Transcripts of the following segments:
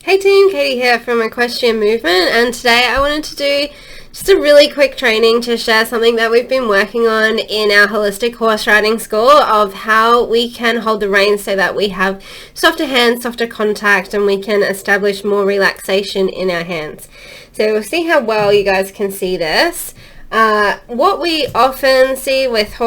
Hey team, Katie here from Equestrian Movement, and today I wanted to do just a really quick training to share something that we've been working on in our holistic horse riding school of how we can hold the reins so that we have softer hands, softer contact, and we can establish more relaxation in our hands. So we'll see how well you guys can see this. What we often see with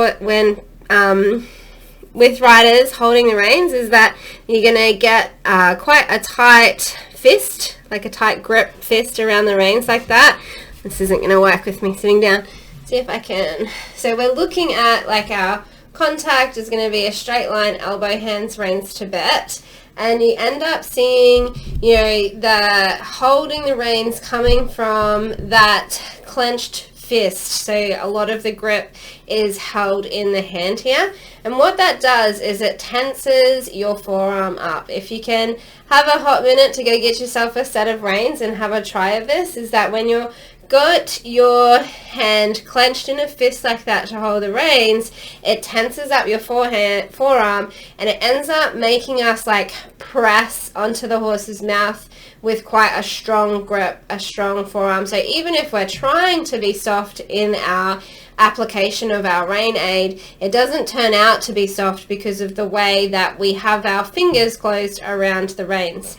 riders holding the reins is that you're going to get quite a tight fist, like a tight grip fist around the reins like that. This isn't going to work with me sitting down. See if I can. So we're looking at like our contact is going to be a straight line, elbow, hands, reins to bet. And you end up seeing, the holding the reins coming from that clenched fist. So a lot of the grip is held in the hand here, and what that does is it tenses your forearm up. If you can have a hot minute to go get yourself a set of reins and have a try of this, is that when you're got your hand clenched in a fist like that to hold the reins, it tenses up your forearm, and it ends up making us like press onto the horse's mouth with quite a strong grip, a strong forearm. So even if we're trying to be soft in our application of our rein aid, it doesn't turn out to be soft because of the way that we have our fingers closed around the reins.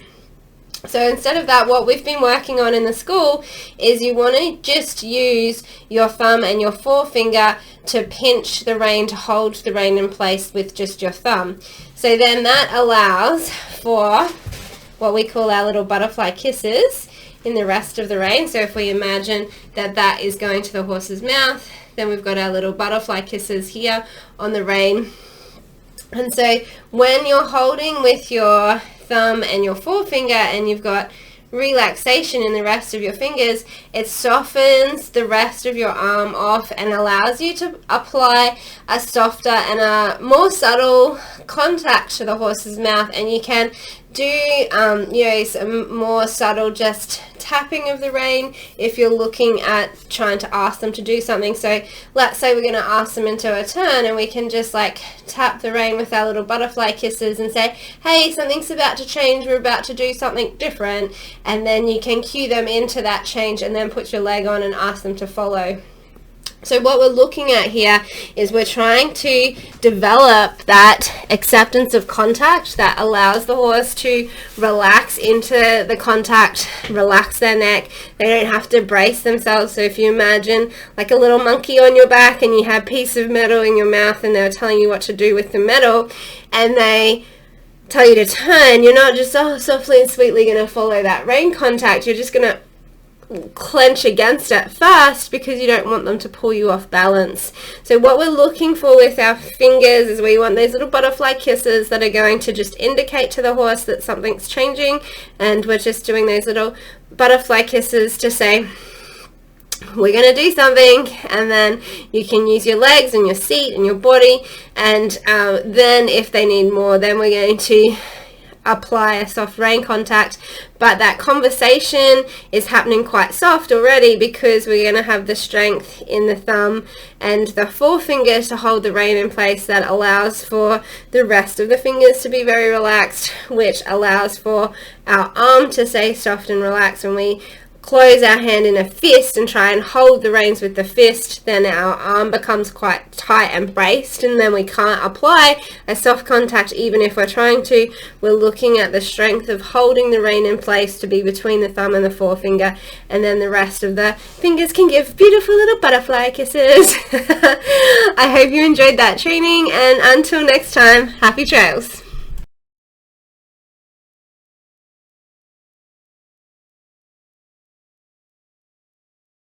So instead of that, what we've been working on in the school is you want to just use your thumb and your forefinger to pinch the rein, to hold the rein in place with just your thumb. So then that allows for what we call our little butterfly kisses in the rest of the rein. So if we imagine that that is going to the horse's mouth, then we've got our little butterfly kisses here on the rein. And so when you're holding with your thumb and your forefinger and you've got relaxation in the rest of your fingers, it softens the rest of your arm off and allows you to apply a softer and a more subtle contact to the horse's mouth, and you can do some more subtle just tapping of the rein if you're looking at trying to ask them to do something. So let's say we're going to ask them into a turn, and we can just like tap the rein with our little butterfly kisses and say, hey, something's about to change, we're about to do something different, and then you can cue them into that change and then put your leg on and ask them to follow. So what we're looking at here is we're trying to develop that acceptance of contact that allows the horse to relax into the contact, relax their neck. They don't have to brace themselves. So if you imagine like a little monkey on your back and you have a piece of metal in your mouth and they're telling you what to do with the metal, and they tell you to turn, you're not just softly and sweetly going to follow that rein contact. You're just going to clench against it first because you don't want them to pull you off balance. So what we're looking for with our fingers is we want those little butterfly kisses that are going to just indicate to the horse that something's changing, and we're just doing those little butterfly kisses to say we're going to do something. And then you can use your legs and your seat and your body, and then if they need more, then we're going to apply a soft rein contact. But that conversation is happening quite soft already because we're going to have the strength in the thumb and the forefinger to hold the rein in place that allows for the rest of the fingers to be very relaxed, which allows for our arm to stay soft and relaxed. When we close our hand in a fist and try and hold the reins with the fist, then our arm becomes quite tight and braced, and then we can't apply a soft contact even if we're trying to. We're looking at the strength of holding the rein in place to be between the thumb and the forefinger, and then the rest of the fingers can give beautiful little butterfly kisses. I hope you enjoyed that training, and until next time, happy trails.